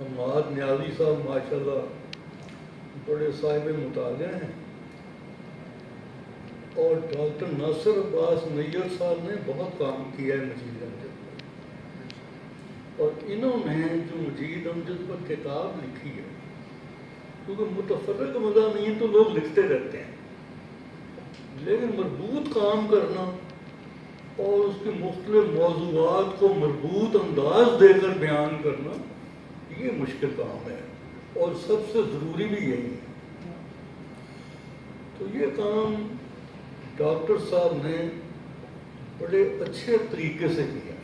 حماد نیازی صاحب ماشاءاللہ بڑے صاحب مطالعہ ہیں، اور ڈاکٹر ناصر عباس نیّر صاحب نے بہت کام کیا ہے مجید امجد پر، اور انہوں نے جو مجید امجد پر کتاب لکھی ہے، کیونکہ متفرق مضامین تو لوگ لکھتے رہتے ہیں، لیکن مربوط کام کرنا اور اس کے مختلف موضوعات کو مربوط انداز دے کر بیان کرنا یہ مشکل کام ہے، اور سب سے ضروری بھی یہی ہے۔ تو یہ کام ڈاکٹر صاحب نے بڑے اچھے طریقے سے کیا ہے۔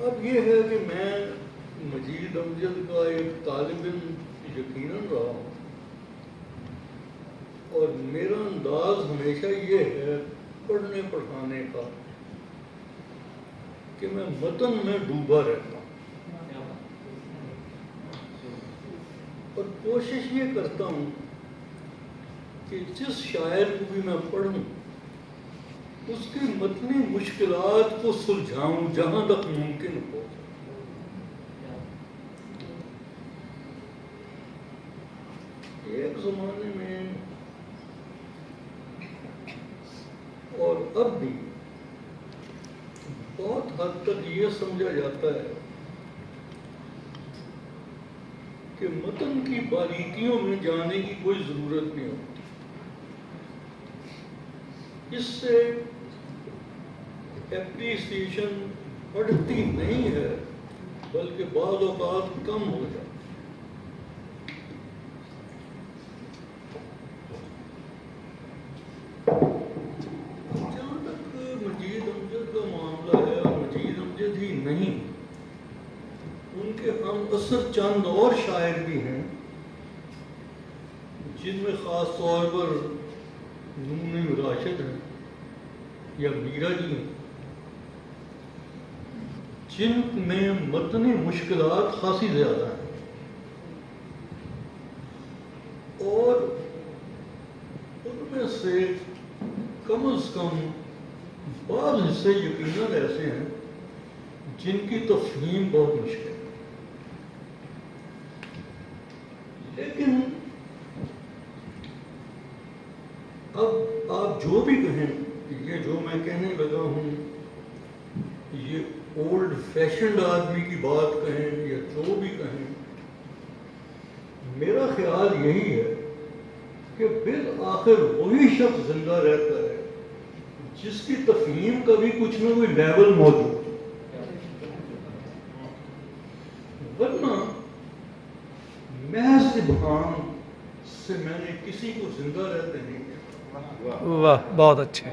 اب یہ ہے کہ میں مجید امجد کا ایک طالب علم یقیناً رہا ہوں، اور میرا انداز ہمیشہ یہ ہے پڑھنے پڑھانے کا کہ میں متن میں ڈوبا رہتا ہوں، اور کوشش یہ کرتا ہوں کہ جس شاعر کو بھی میں پڑھوں اس کی متنی مشکلات کو سلجھاؤں جہاں تک ممکن ہو۔ ایک زمانے میں اور اب بھی بہت حد تک یہ سمجھا جاتا ہے کہ متن کی باریکیوں میں جانے کی کوئی ضرورت نہیں ہوتی، اس سے اپریسیشن بڑھتی نہیں ہے بلکہ بعض اوقات کم ہو جاتی۔ جہاں تک مجید امجد کا معاملہ ہے، اور مجید امجد ہی نہیں، ان کے ہم عصر چند اور شاعر بھی ہیں جن میں خاص طور پر نون راشد ہیں یا میرا جی ہیں، جن میں متنی مشکلات خاصی زیادہ ہیں، اور ان میں سے کم از کم بعض حصے یقیناً ایسے ہیں جن کی تفہیم بہت مشکل ہے۔ لیکن اب آپ جو بھی کہیں، یہ جو میں کہنے لگا ہوں، یہ اولڈ فیشنڈ آدمی کی بات کہیں یا جو بھی کہیں، میرا خیال یہی ہے کہ بالآخر وہی شخص زندہ رہتا ہے جس کی تفہیم کا بھی کچھ نہ کوئی لیول موجود، ورنہ محض ابہام سے میں نے کسی کو زندہ رہتے نہیں کیا۔ واہ، بہت اچھے،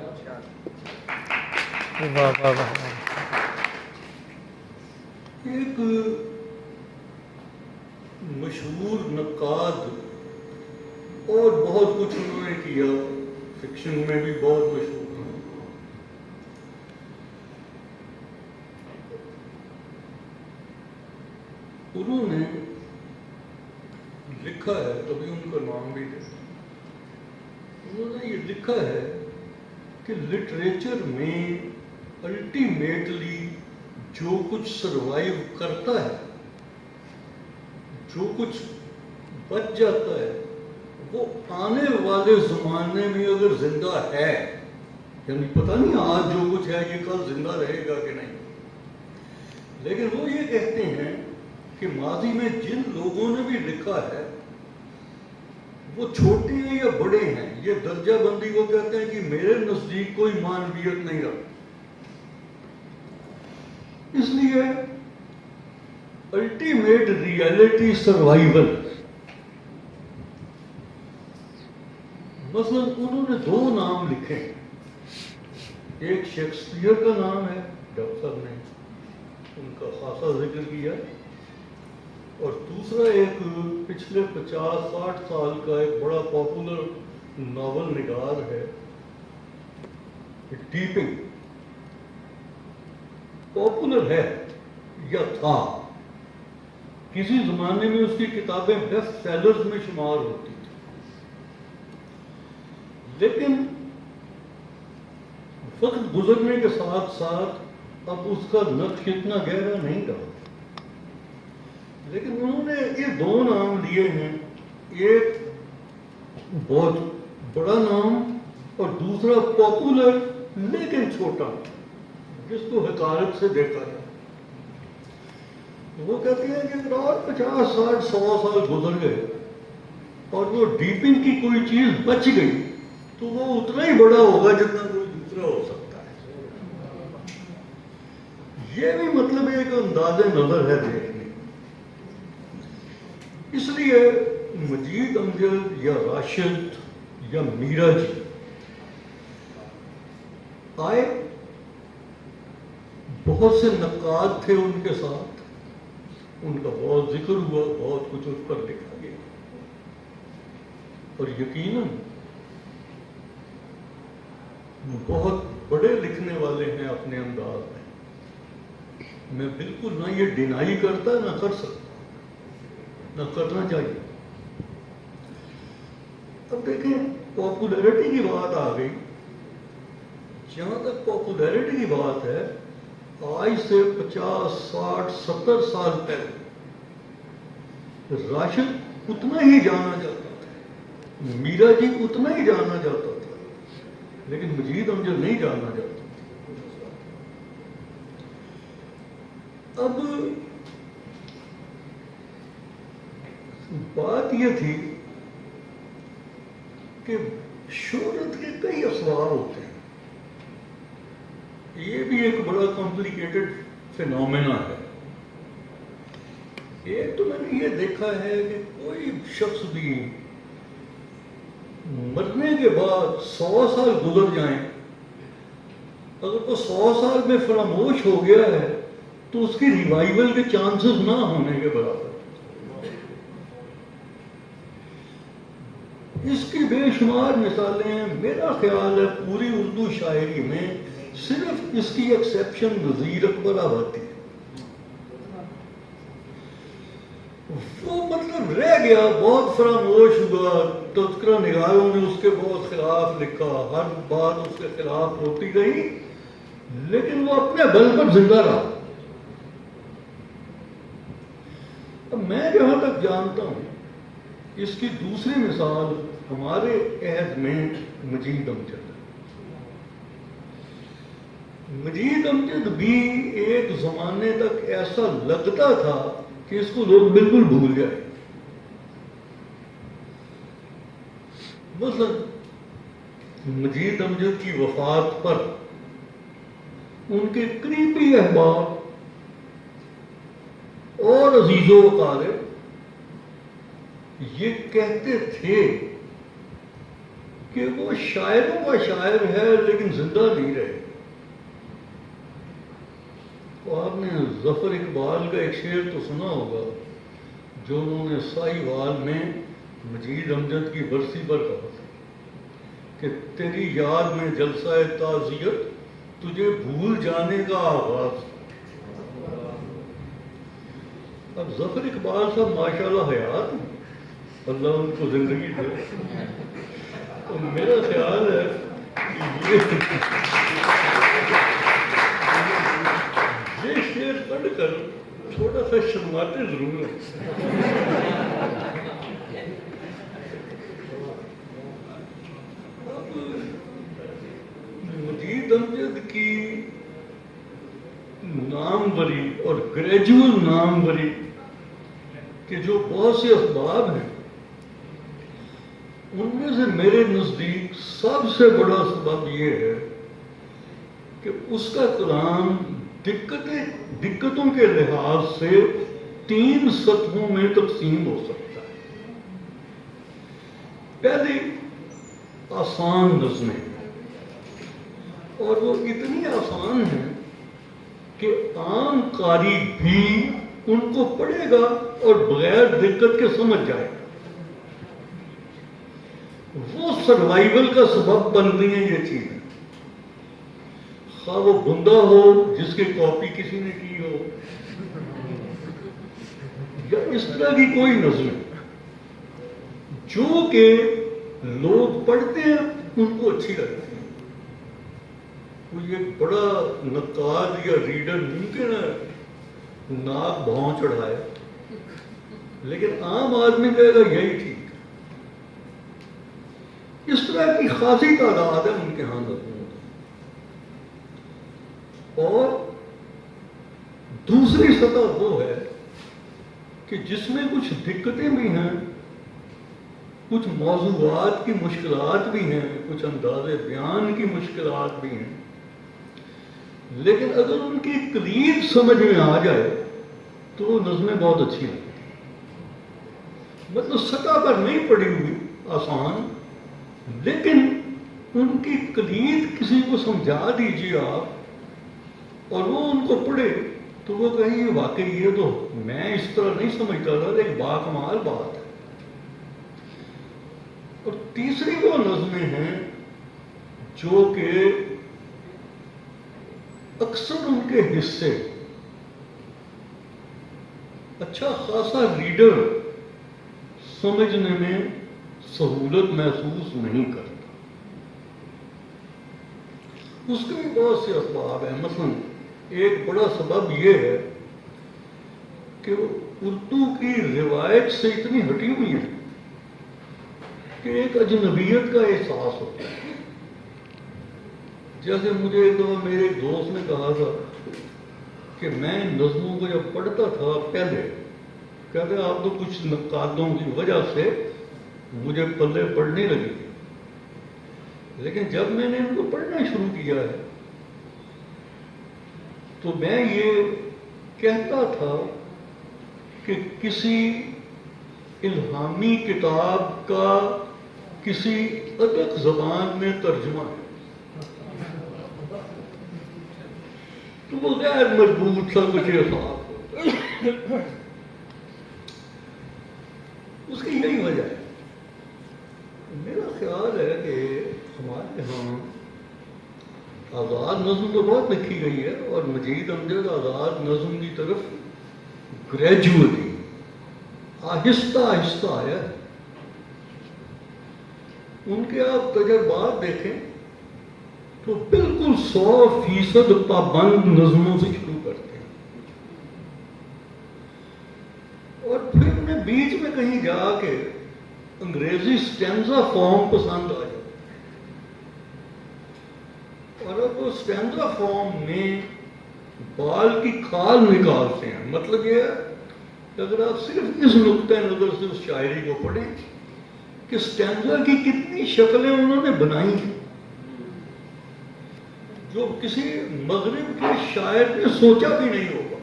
واہ واہ واہ۔ ایک مشہور نقاد اور بہت کچھ انہوں نے کیا، فکشن میں بھی بہت مشہور ہیں، انہوں نے لکھا ہے، کبھی ان کا نام بھی دے، انہوں نے یہ لکھا ہے کہ لٹریچر میں الٹیمیٹلی جو کچھ سروائیو کرتا ہے، جو کچھ بچ جاتا ہے، وہ آنے والے زمانے میں اگر زندہ ہے، یعنی پتہ نہیں آج جو کچھ ہے یہ کل زندہ رہے گا کہ نہیں، لیکن وہ یہ کہتے ہیں کہ ماضی میں جن لوگوں نے بھی لکھا ہے وہ چھوٹے ہیں یا بڑے ہیں، یہ درجہ بندی کو کہتے ہیں کہ میرے نزدیک کوئی معنویت نہیں رکھتا۔ اس لیے الٹیمیٹ ریئلٹی سروائیول، مثلا انہوں نے دو نام لکھے ہیں، ایک شیکسپیئر کا نام ہے، ڈاکٹر صاحب نے ان کا خاصا ذکر کیا، اور دوسرا ایک پچھلے 50-60 سال کا ایک بڑا پاپولر ناول نگار ہے ڈیپنگ، پاپولر ہے یا تھا، کسی زمانے میں اس کی کتابیں بیسٹ سیلرز میں شمار ہوتی تھی، لیکن وقت گزرنے کے ساتھ ساتھ اب اس کا نقش اتنا گہرا نہیں رہا، لیکن انہوں نے یہ دو نام لیے ہیں، ایک بہت بڑا نام اور دوسرا پاپولر لیکن چھوٹا، جس کو حقارت سے دیکھا جائے۔ وہ کہتے ہیں کہ اگر اور 50 سال 100 سال گزر گئے اور وہ ڈیپنگ کی کوئی چیز بچ گئی تو وہ اتنا ہی بڑا ہوگا جتنا کوئی دوسرا ہو سکتا ہے۔ یہ بھی مطلب ایک انداز نظر ہے دیکھنے۔ اس لیے مجید امجد یا راشد یا میرا جی آئے، بہت سے نقاد تھے ان کے ساتھ، ان کا بہت ذکر ہوا، بہت کچھ اس پر لکھا گیا، اور یقیناً بہت بڑے لکھنے والے ہیں اپنے انداز میں بالکل نہ یہ ڈینائی کرتا نہ کر سکتا، نہ کرنا چاہیے۔ اب دیکھیں پاپولیرٹی کی بات آ گئی، جہاں تک پاپولیرٹی کی بات ہے، آج سے 50 60 70 سال پہلے راشد اتنا ہی جانا جاتا تھا، میرا جی اتنا ہی جانا جاتا تھا، لیکن مجید امجد نہیں جانا جاتا۔ اب بات یہ تھی کہ شہرت کے کئی اسباب ہوتے ہیں، یہ بھی ایک بڑا کمپلیکیٹڈ فینومینا ہے۔ ایک تو میں نے یہ دیکھا ہے کہ کوئی شخص بھی مرنے کے بعد 100 سال گزر جائیں، اگر وہ 100 سال میں فراموش ہو گیا ہے تو اس کی ریوائیول کے چانسز نہ ہونے کے برابر۔ اس کی بے شمار مثالیں ہیں، میرا خیال ہے پوری اردو شاعری میں صرف اس کی ایکسیپشن وزیر اکبر آبادی ہے۔ وہ مطلب رہ گیا، بہت فراموش ہوا، تذکرہ نگاروں نے اس کے بہت خلاف لکھا، ہر بات اس کے خلاف ہوتی رہی، لیکن وہ اپنے بل پر زندہ رہا۔ اب میں جہاں تک جانتا ہوں، اس کی دوسری مثال ہمارے عہد میں مجید امجد ہے۔ مجید امجد بھی ایک زمانے تک ایسا لگتا تھا کہ اس کو لوگ بالکل بھول جائیں۔ مثلا مجید امجد کی وفات پر ان کے قریبی احباب اور عزیز و اقارب یہ کہتے تھے کہ وہ شاعروں کا شاعر ہے لیکن زندہ نہیں رہے۔ تو آپ نے ظفر اقبال کا ایک شعر تو سنا ہوگا جو انہوں نے ساہیوال میں مجید امجد کی برسی پر کہا تھا کہ تیری یاد میں جلسہ تعزیت تجھے بھول جانے کا آغاز۔ اب ظفر اقبال صاحب ماشاءاللہ حیات ہیں، اللہ ان کو زندگی دے، تو میرا خیال ہے کہ یہ شعر پڑھ کر تھوڑا سا شرماتے ضرور ہیں۔ اب مجید امجد کی ناموری اور گریجول ناموری کے جو بہت سے اسباب ہیں، ان میں سے میرے نزدیک سب سے بڑا سبب یہ ہے کہ اس کا کلام دقتوں کے لحاظ سے 3 سطحوں میں تقسیم ہو سکتا ہے۔ پہلی آسان نظمیں، اور وہ اتنی آسان ہیں کہ عام قاری بھی ان کو پڑھے گا اور بغیر دقت کے سمجھ جائے گا۔ وہ سروائیول کا سبب بن رہی ہیں یہ چیزیں، خواہ وہ بندہ ہو جس کی کاپی کسی نے کی ہو، یا اس طرح کی کوئی نظم جو کہ لوگ پڑھتے ہیں ان کو اچھی لگتی ہے۔ کوئی ایک بڑا نقاد یا ریڈر ممکن ہے ناک بھاؤں چڑھائے، لیکن عام آدمی کہے گا یہی ٹھیک ہے۔ اس طرح کی خاصی تعداد ہے ان کے ہاں نظموں کی۔ اور دوسری سطح وہ ہے کہ جس میں کچھ دقتیں بھی ہیں، کچھ موضوعات کی مشکلات بھی ہیں، کچھ انداز بیان کی مشکلات بھی ہیں، لیکن اگر ان کی کلید سمجھ میں آ جائے تو وہ نظمیں بہت اچھی ہیں۔ مطلب سطح پر نہیں پڑی ہوئی آسان، لیکن ان کی کلید کسی کو سمجھا دیجیے آپ اور وہ ان کو پڑھے تو وہ کہیں واقعی یہ تو میں اس طرح نہیں سمجھتا تھا، ایک باکمال بات ہے۔ اور تیسری وہ نظمیں ہیں جو کہ اکثر ان کے حصے اچھا خاصا ریڈر سمجھنے میں سہولت محسوس نہیں کرتا۔ اس کے بھی بہت سے اسباب ہیں۔ مثلا ایک بڑا سبب یہ ہے کہ وہ اردو کی روایت سے اتنی ہٹی ہوئی ہے کہ ایک اجنبیت کا احساس ہوتا ہے۔ جیسے مجھے ایک دفعہ میرے ایک دوست نے کہا تھا کہ میں نظموں کو جب پڑھتا تھا پہلے، کہتے آپ تو کچھ نقادوں کی وجہ سے مجھے پلے پڑھنے لگی، لیکن جب میں نے ان کو پڑھنا شروع کیا ہے تو میں یہ کہتا تھا کہ کسی الہامی کتاب کا کسی ادق زبان میں ترجمہ ہے، تو وہ غیر مضبوط سا کچھ احساس، اس کی یہی وجہ ہے۔ میرا خیال ہے کہ ہمارے ہاں آزاد نظم تو بہت لکھی گئی ہے، اور مجید امجد آزاد نظم کی طرف گریجولی آہستہ آہستہ آیا ہے۔ ان کے آپ تجربات دیکھیں تو بالکل 100% پابند نظموں سے شروع کرتے ہیں، اور پھر انہیں بیچ میں کہیں جا کے انگریزی سٹینزا فارم پسند آ جاتا ہے، اور اب وہ سٹینزا فارم میں بال کی کھال نکالتے ہیں۔ مطلب یہ ہے کہ اگر آپ صرف اس نقطۂ نظر سے اس شاعری کو پڑھیں کہ سٹینزا کی کتنی شکلیں انہوں نے بنائی ہیں جو کسی مغرب کے شاعر نے سوچا بھی نہیں ہوگا،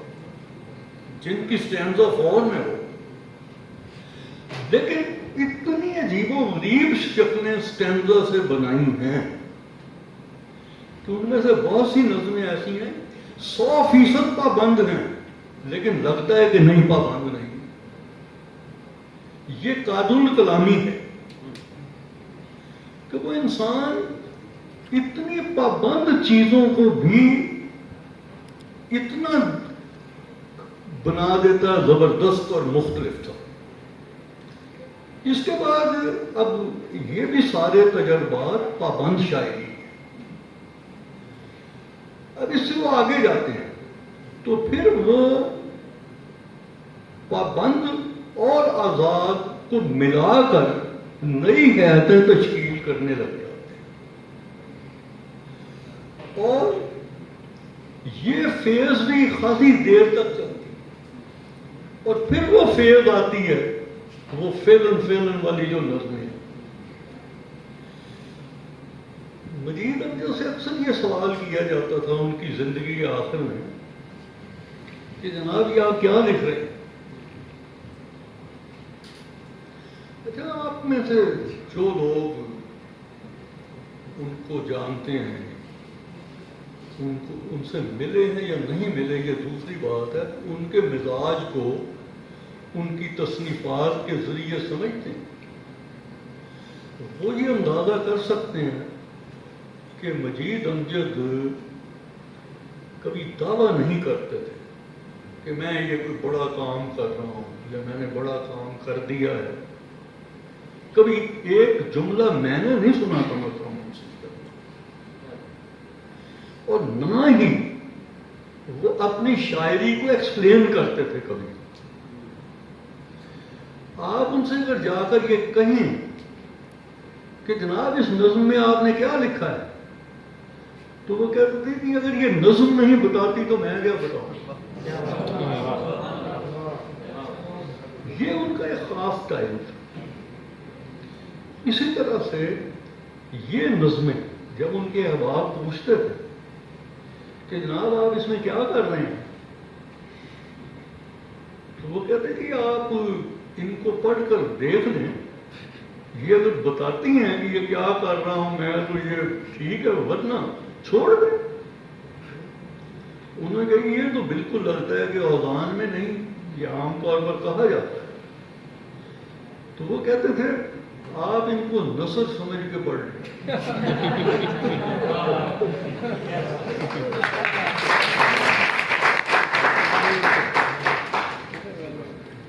جن کی سٹینزا فارم میں ہو، لیکن اتنی عجیب و غریب شکلیں سٹینزا سے بنائی ہیں کہ ان میں سے بہت سی نظمیں ایسی ہیں 100% پابند ہیں، لیکن لگتا ہے کہ نہیں پابند نہیں۔ یہ قاد الکلامی ہے کہ وہ انسان اتنی پابند چیزوں کو بھی اتنا بنا دیتا ہے زبردست اور مختلف تھا۔ اس کے بعد اب یہ بھی سارے تجربات پابند شاعری ہیں۔ اب اس سے وہ آگے جاتے ہیں تو پھر وہ پابند اور آزاد کو ملا کر نئی حیاتیں تشکیل کرنے لگ جاتے ہیں، اور یہ فیز بھی خاصی دیر تک چلتی ہے، اور پھر وہ فیز آتی ہے وہ فیلن والی جو نظمیں ہیں۔ مجید امجد سے اکثر یہ سوال کیا جاتا تھا ان کی زندگی کے آخر میں کہ جناب یہ آپ کیا لکھ رہے ہیں؟ اچھا، آپ میں سے جو لوگ ان کو جانتے ہیں، ان سے ملے ہیں یا نہیں ملے یہ دوسری بات ہے، ان کے مزاج کو ان کی تصنیفات کے ذریعے سمجھتے ہیں، وہ یہ اندازہ کر سکتے ہیں کہ مجید امجد کبھی دعویٰ نہیں کرتے تھے کہ میں یہ کوئی بڑا کام کر رہا ہوں یا میں نے بڑا کام کر دیا ہے۔ کبھی ایک جملہ میں نے نہیں سنا تھا مطلب ان سے، اور نہ ہی وہ اپنی شاعری کو ایکسپلین کرتے تھے کبھی. آپ ان سے اگر جا کر یہ کہیں کہ جناب اس نظم میں آپ نے کیا لکھا ہے، تو وہ کہتے تھے کہ اگر یہ نظم نہیں بتاتی تو میں کیا بتاؤں. یہ ان کا ایک خاص اسٹائل تھا. اسی طرح سے یہ نظمیں جب ان کے احباب پوچھتے تھے کہ جناب آپ اس میں کیا کر رہے ہیں، تو وہ کہتے کہ آپ ان کو پڑھ کر دیکھ لیں، یہ اگر بتاتی ہیں کہ یہ کیا کر رہا ہوں میں تو یہ ٹھیک ہے، ورنہ چھوڑ دیں. انہوں نے کہا یہ تو بالکل لگتا ہے کہ اوزان میں نہیں، یہ عام طور پر کہا جاتا ہے. تو وہ کہتے تھے آپ ان کو نثر سمجھ کے پڑھ لیں.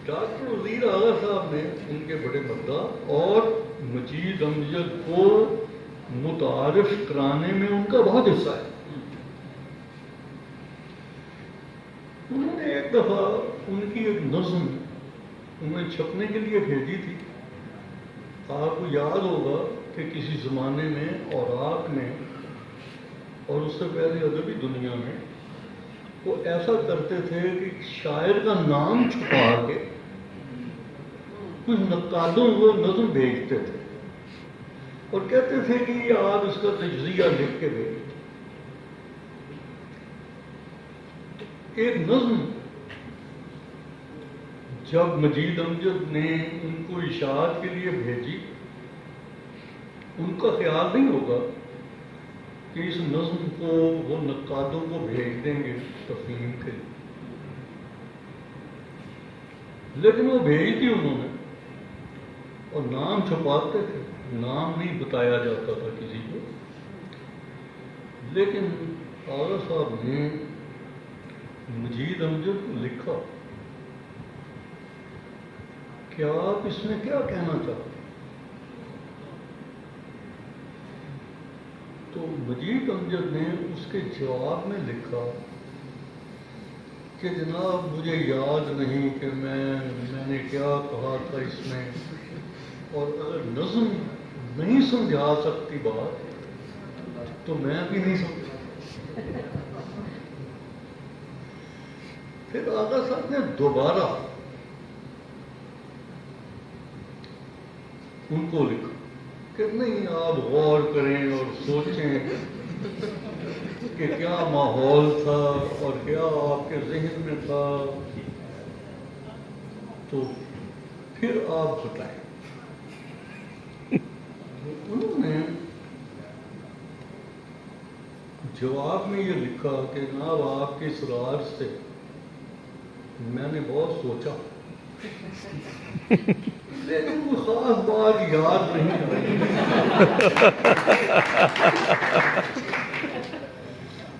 ڈاکٹر وزیر اعلیٰ صاحب نے ان کے بڑے مداح اور مجید امجد کو متعارف کرانے میں ان کا بہت حصہ ہے. انہوں نے ایک دفعہ ان کی ایک نظم انہیں چھپنے کے لیے بھیجی تھی. آپ کو یاد ہوگا کہ کسی زمانے میں اوراق میں اور اس سے پہلے ادبی دنیا میں وہ ایسا کرتے تھے کہ شاعر کا نام چھپا کے کچھ نقادوں کو نظم بھیجتے تھے اور کہتے تھے کہ یہ آپ اس کا تجزیہ لکھ کے بھیجیں. ایک نظم جب مجید امجد نے ان کو اشاعت کے لیے بھیجی، ان کا خیال نہیں ہوگا کہ اس نظم کو وہ نقادوں کو بھیج دیں گے تفہیم کے لیے، لیکن وہ بھیج دی انہوں نے اور نام چھپاتے تھے، نام نہیں بتایا جاتا تھا کسی کو. لیکن آغا صاحب نے مجید امجد کو لکھا کہ آپ اس میں کیا کہنا چاہتے ہیں. تو مجید امجد نے اس کے جواب میں لکھا کہ جناب مجھے یاد نہیں کہ میں نے کیا کہا تھا اس میں، اور اگر نظم نہیں سمجھا سکتی بات تو میں بھی نہیں سمجھا. پھر آغا صاحب نے دوبارہ ان کو لکھا کہ نہیں آپ غور کریں اور سوچیں کہ کیا ماحول تھا اور کیا آپ کے ذہن میں تھا، تو پھر آپ بتائیں. انہوں نے جواب میں یہ لکھا کہ جناب آپ کے اصرار سے میں نے بہت سوچا لیکن کوئی خاص بات یاد نہیں آئی.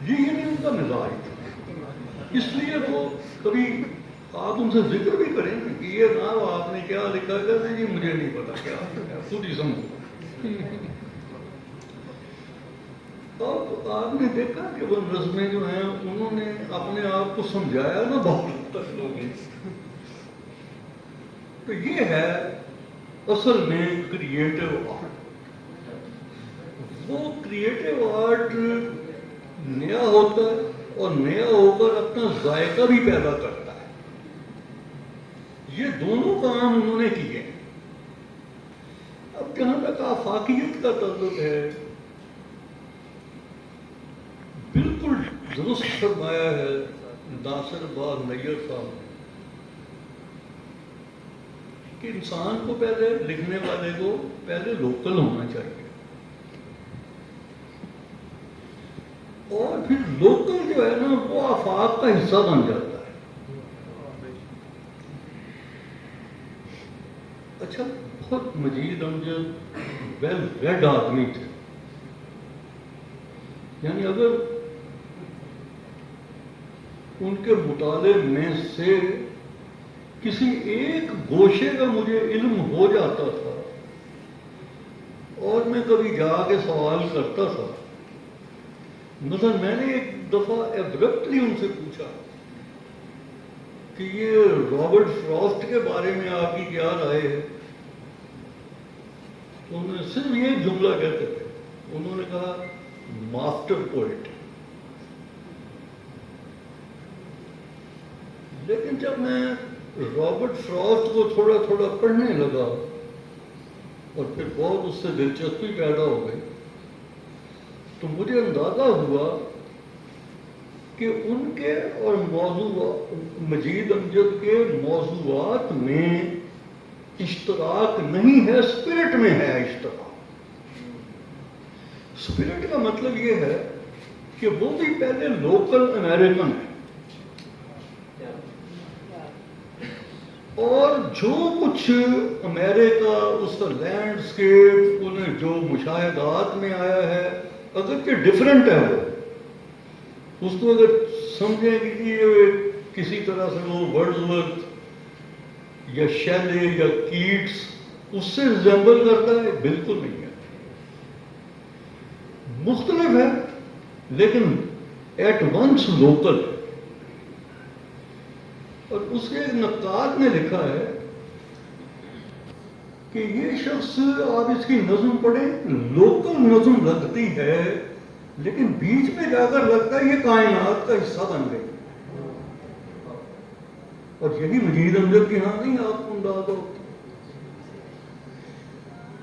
یہ نہیں ان کا مزاج تھا، اس لیے وہ کبھی آپ ان سے ذکر بھی کریں کہ یہ جناب آپ نے کیا لکھا، کہتے جی مجھے نہیں پتا کیا خود ہی سمجھو. اب آپ نے دیکھا کہ وہ نظمیں جو ہیں انہوں نے اپنے آپ کو سمجھایا نا بہت تک لوگوں. تو یہ ہے اصل میں کریٹو آرٹ. وہ کریٹو آرٹ نیا ہوتا ہے اور نیا ہو کر اپنا ذائقہ بھی پیدا کرتا ہے. یہ دونوں کام انہوں نے کیے. اب جہاں تک آفاقیت کا تعلق ہے، بالکل درست فرمایا ہے ناصر باز نیّر صاحب نے کہ انسان کو پہلے، لکھنے والے کو پہلے لوکل ہونا چاہیے، اور پھر لوکل جو ہے نا وہ آفاق کا حصہ بن جاتا ہے. اچھا، بہت مجید امجد ویل ریڈ آدمی تھے. یعنی اگر ان کے مطالعے میں سے کسی ایک گوشے کا مجھے علم ہو جاتا تھا اور میں کبھی جا کے سوال کرتا تھا مثلا میں نے ایک دفعہ ایبرپٹلی ان سے پوچھا کہ یہ رابرٹ فراسٹ کے بارے میں آپ کی کیا رائے ہے؟ تو انہوں نے صرف یہ جملہ کہتے تھے، انہوں نے کہا ماسٹر پوئٹ۔ لیکن جب میں رابرٹ فراسٹ کو تھوڑا تھوڑا پڑھنے لگا اور پھر بہت اس سے دلچسپی پیدا ہو گئی تو مجھے اندازہ ہوا کہ ان کے اور مجید امجد کے موضوعات میں اشتراک نہیں ہے، اسپرٹ میں ہے اشتراک۔ اسپرٹ کا مطلب یہ ہے کہ وہ بھی پہلے لوکل امریکن ہے، اور جو کچھ امریکہ، اس کا لینڈسکیپ، انہیں جو مشاہدات میں آیا ہے، اگرچہ ڈفرینٹ ہے وہ، اس کو اگر سمجھیں کہ یہ کسی طرح سے وہ ورڈزورتھ یا شیلے یا کیٹس اس سے ریزمبل کرتا ہے، بالکل نہیں ہے، مختلف ہے لیکن ایٹ ونس لوکل ہے۔ اور اس کے ایک نقاد نے لکھا ہے کہ یہ شخص، آپ اس کی نظم پڑھیں، لوکل نظم لگتی ہے لیکن بیچ میں جا کر لگتا ہے یہ کائنات کا حصہ بن گئی۔ اور یہی مجید امجد کے ہاں نہیں آپ کو اندازہ ہوتا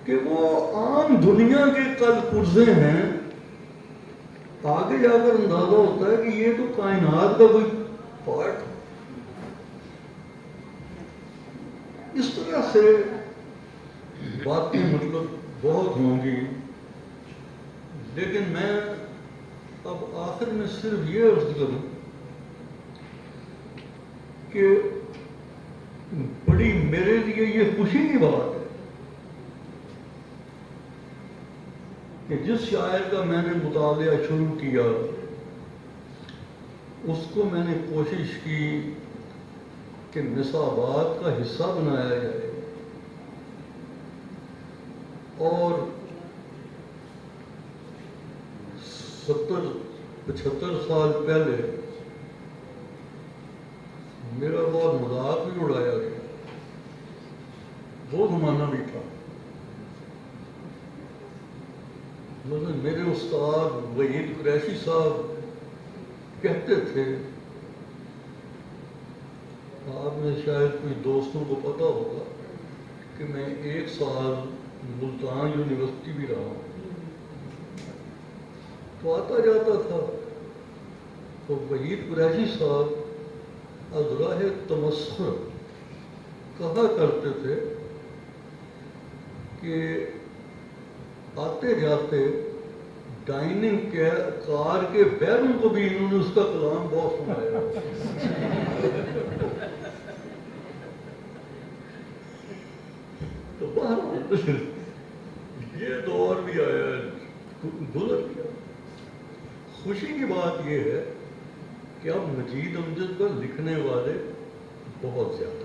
کہ وہ عام دنیا کے کل پرزے ہیں، آگے جا کر اندازہ ہوتا ہے کہ یہ تو کائنات کا کوئی پارٹ ہے۔ اس طرح سے باتیں مطلب بہت ہوں گی، لیکن میں اب آخر میں صرف یہ عرض کروں کہ بڑی میرے لیے یہ خوشی کی بات ہے کہ جس شاعر کا میں نے مطالعہ شروع کیا اس کو میں نے کوشش کی کہ نصابات کا حصہ بنایا جائے، اور 70-75 سال پہلے میرا بہت مذاق بھی اڑایا گیا، وہ زمانہ بھی تھا۔ مثلا میرے استاد وحید قریشی صاحب کہتے تھے، آپ میں شاید کوئی دوستوں کو پتا ہوگا کہ میں 1 سال ملتان یونیورسٹی بھی رہا ہوں، تو آتا جاتا تھا تو وحید قریشی صاحب از راہ تمسخر کہا کرتے تھے کہ آتے جاتے ڈائننگ کار کے بیرون کو بھی انہوں نے اس کا کلام بہت سنایا۔ تو بہرحال یہ دور بھی آیا، گزر گیا۔ خوشی کی بات یہ ہے کہ اب مجید امجد پر لکھنے والے بہت زیادہ